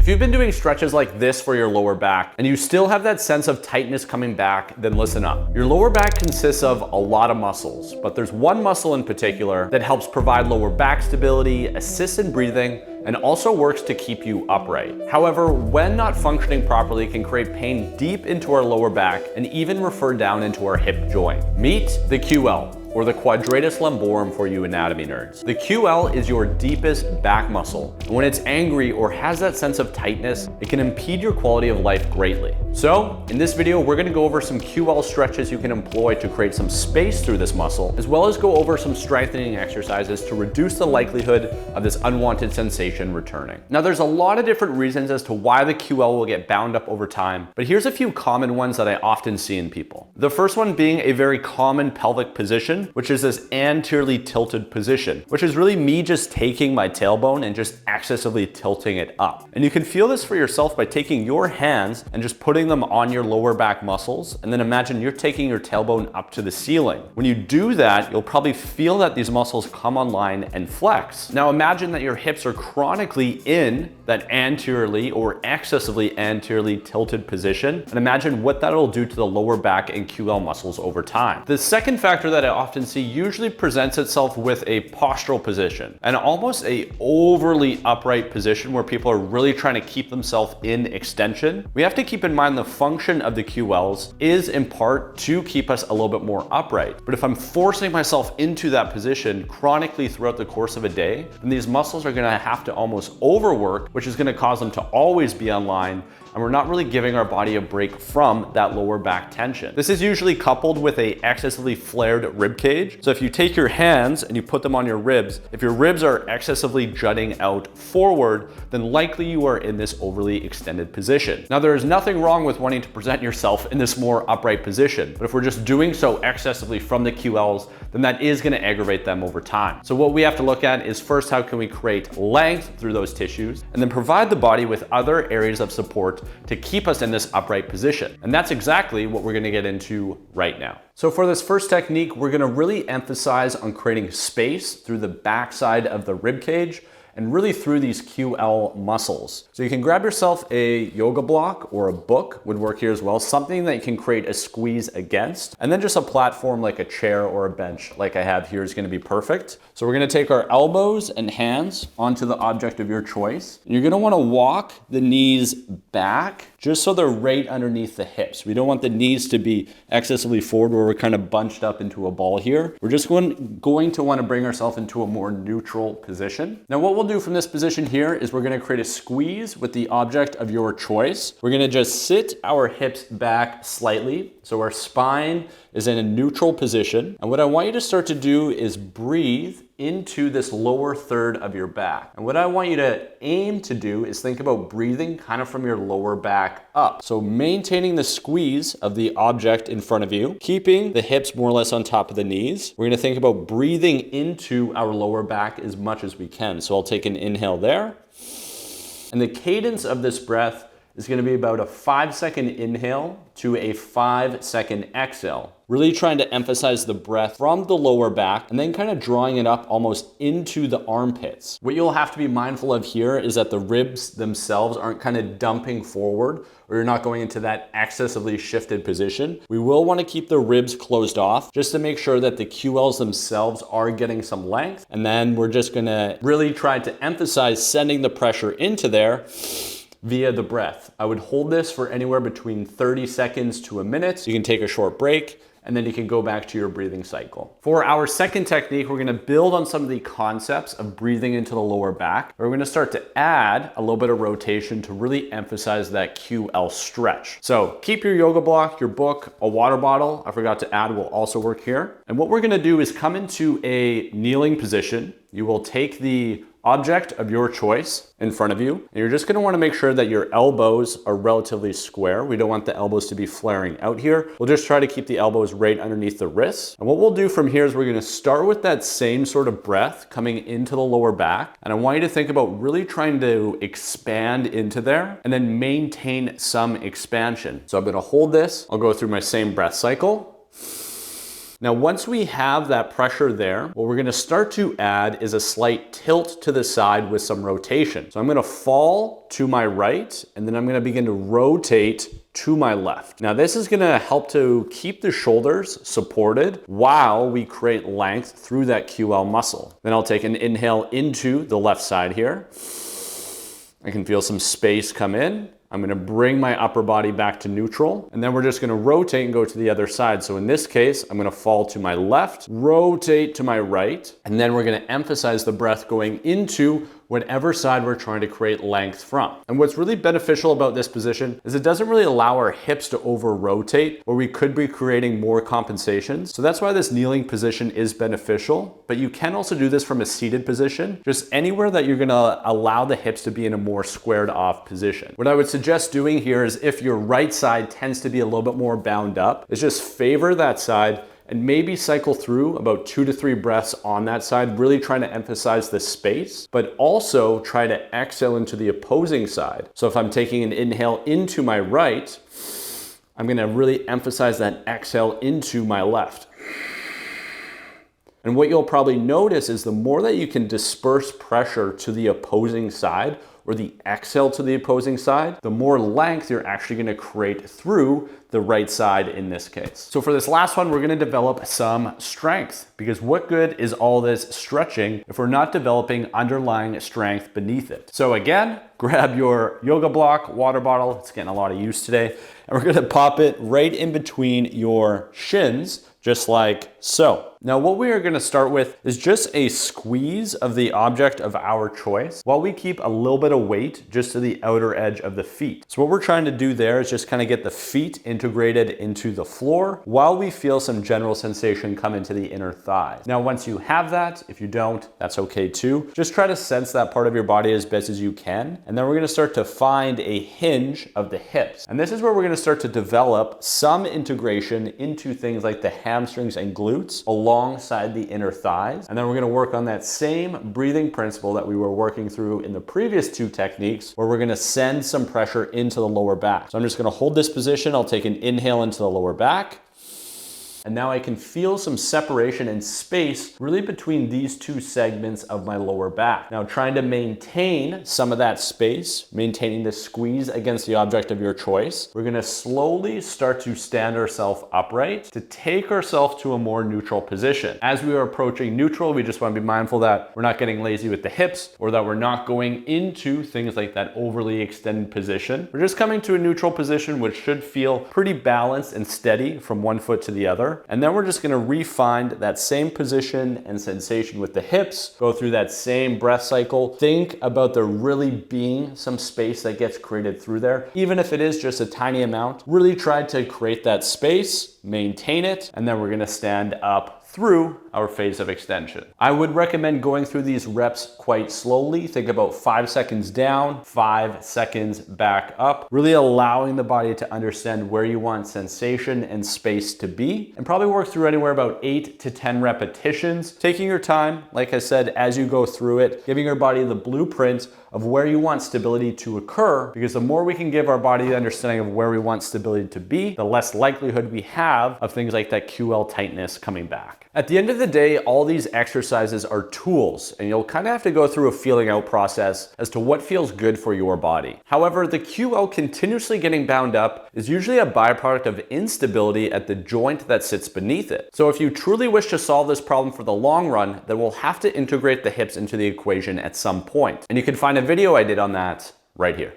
If you've been doing stretches like this for your lower back and you still have that sense of tightness coming back, then listen up. Your lower back consists of a lot of muscles, but there's one muscle in particular that helps provide lower back stability, assists in breathing, and also works to keep you upright. However, when not functioning properly, it can create pain deep into our lower back and even refer down into our hip joint. Meet the QL, or the Quadratus Lumborum for you anatomy nerds. The QL is your deepest back muscle, and when it's angry or has that sense of tightness, it can impede your quality of life greatly. So, in this video, we're gonna go over some QL stretches you can employ to create some space through this muscle, as well as go over some strengthening exercises to reduce the likelihood of this unwanted sensation returning. Now, there's a lot of different reasons as to why the QL will get bound up over time, but here's a few common ones that I often see in people. The first one being a very common pelvic position, which is this anteriorly tilted position, which is really me just taking my tailbone and just excessively tilting it up. And you can feel this for yourself by taking your hands and just putting them on your lower back muscles, and then imagine you're taking your tailbone up to the ceiling. When you do that, you'll probably feel that these muscles come online and flex. Now imagine that your hips are chronically in that anteriorly or excessively anteriorly tilted position, and imagine what that'll do to the lower back and QL muscles over time. The second factor that I often see usually presents itself with a postural position and almost a overly upright position where people are really trying to keep themselves in extension. We have to keep in mind the function of the QLs is in part to keep us a little bit more upright. But if I'm forcing myself into that position chronically throughout the course of a day, then these muscles are gonna have to almost overwork, which is gonna cause them to always be online, and we're not really giving our body a break from that lower back tension. This is usually coupled with a excessively flared rib cage. So if you take your hands and you put them on your ribs, if your ribs are excessively jutting out forward, then likely you are in this overly extended position. Now, there is nothing wrong with wanting to present yourself in this more upright position, but if we're just doing so excessively from the QLs, then that is gonna aggravate them over time. So what we have to look at is first, how can we create length through those tissues, and then provide the body with other areas of support to keep us in this upright position. And that's exactly what we're gonna get into right now. So for this first technique, we're gonna really emphasize on creating space through the backside of the rib cage and really through these QL muscles. So you can grab yourself a yoga block, or a book would work here as well, something that you can create a squeeze against, and then just a platform like a chair or a bench like I have here is gonna be perfect. So we're gonna take our elbows and hands onto the object of your choice. You're gonna wanna walk the knees back just so they're right underneath the hips. We don't want the knees to be excessively forward where we're kind of bunched up into a ball here. We're just going to want to bring ourselves into a more neutral position. Now what we'll do from this position here is we're gonna create a squeeze with the object of your choice. We're gonna just sit our hips back slightly so our spine is in a neutral position. And what I want you to start to do is breathe into this lower third of your back. And what I want you to aim to do is think about breathing kind of from your lower back up. So maintaining the squeeze of the object in front of you, keeping the hips more or less on top of the knees. We're gonna think about breathing into our lower back as much as we can. So I'll take an inhale there. And the cadence of this breath is gonna be about a 5-second inhale to a 5-second exhale. Really trying to emphasize the breath from the lower back and then kind of drawing it up almost into the armpits. What you'll have to be mindful of here is that the ribs themselves aren't kind of dumping forward, or you're not going into that excessively shifted position. We will want to keep the ribs closed off just to make sure that the QLs themselves are getting some length. And then we're just gonna really try to emphasize sending the pressure into there via the breath. I would hold this for anywhere between 30 seconds to a minute. You can take a short break, and then you can go back to your breathing cycle. For our second technique, we're gonna build on some of the concepts of breathing into the lower back. We're gonna start to add a little bit of rotation to really emphasize that QL stretch. So keep your yoga block, your book, a water bottle, I forgot to add, will also work here. And what we're gonna do is come into a kneeling position. You will take the object of your choice in front of you, and you're just gonna wanna make sure that your elbows are relatively square. We don't want the elbows to be flaring out here. We'll just try to keep the elbows right underneath the wrists. And what we'll do from here is we're gonna start with that same sort of breath coming into the lower back. And I want you to think about really trying to expand into there and then maintain some expansion. So I'm gonna hold this. I'll go through my same breath cycle. Now, once we have that pressure there, what we're gonna start to add is a slight tilt to the side with some rotation. So I'm gonna fall to my right, and then I'm gonna begin to rotate to my left. Now, this is gonna help to keep the shoulders supported while we create length through that QL muscle. Then I'll take an inhale into the left side here. I can feel some space come in. I'm gonna bring my upper body back to neutral, and then we're just gonna rotate and go to the other side. So in this case, I'm gonna fall to my left, rotate to my right, and then we're gonna emphasize the breath going into whatever side we're trying to create length from. And what's really beneficial about this position is it doesn't really allow our hips to over rotate, where we could be creating more compensations. So that's why this kneeling position is beneficial, but you can also do this from a seated position, just anywhere that you're gonna allow the hips to be in a more squared off position. What I would suggest doing here is, if your right side tends to be a little bit more bound up, is just favor that side and maybe cycle through about 2 to 3 breaths on that side, really trying to emphasize the space, but also try to exhale into the opposing side. So if I'm taking an inhale into my right, I'm gonna really emphasize that exhale into my left. And what you'll probably notice is the more that you can disperse pressure to the opposing side, or the exhale to the opposing side, the more length you're actually gonna create through the right side in this case. So for this last one, we're gonna develop some strength, because what good is all this stretching if we're not developing underlying strength beneath it? So again, grab your yoga block, water bottle, it's getting a lot of use today, and we're gonna pop it right in between your shins, just like so. Now, what we are gonna start with is just a squeeze of the object of our choice, while we keep a little bit of weight just to the outer edge of the feet. So what we're trying to do there is just kind of get the feet integrated into the floor, while we feel some general sensation come into the inner thighs. Now, once you have that, if you don't, that's okay too. Just try to sense that part of your body as best as you can. And then we're gonna start to find a hinge of the hips. And this is where we're gonna start to develop some integration into things like the hamstrings and glutes alongside the inner thighs. And then we're gonna work on that same breathing principle that we were working through in the previous 2 techniques, where we're gonna send some pressure into the lower back. So I'm just gonna hold this position. I'll take an inhale into the lower back. And now I can feel some separation and space really between these 2 segments of my lower back. Now, trying to maintain some of that space, maintaining the squeeze against the object of your choice, we're gonna slowly start to stand ourselves upright to take ourselves to a more neutral position. As we are approaching neutral, we just wanna be mindful that we're not getting lazy with the hips, or that we're not going into things like that overly extended position. We're just coming to a neutral position, which should feel pretty balanced and steady from one foot to the other. And then we're just gonna re-find that same position and sensation with the hips, go through that same breath cycle. Think about there really being some space that gets created through there. Even if it is just a tiny amount, really try to create that space, maintain it, and then we're gonna stand up through our phase of extension. I would recommend going through these reps quite slowly. Think about 5 seconds down, 5 seconds back up, really allowing the body to understand where you want sensation and space to be, and probably work through anywhere about 8 to 10 repetitions, taking your time, like I said, as you go through it, giving your body the blueprint of where you want stability to occur, because the more we can give our body the understanding of where we want stability to be, the less likelihood we have of things like that QL tightness coming back. At the end of the day, all these exercises are tools, and you'll kind of have to go through a feeling out process as to what feels good for your body. However, the QL continuously getting bound up is usually a byproduct of instability at the joint that sits beneath it. So if you truly wish to solve this problem for the long run, then we'll have to integrate the hips into the equation at some point. And you can find a video I did on that right here.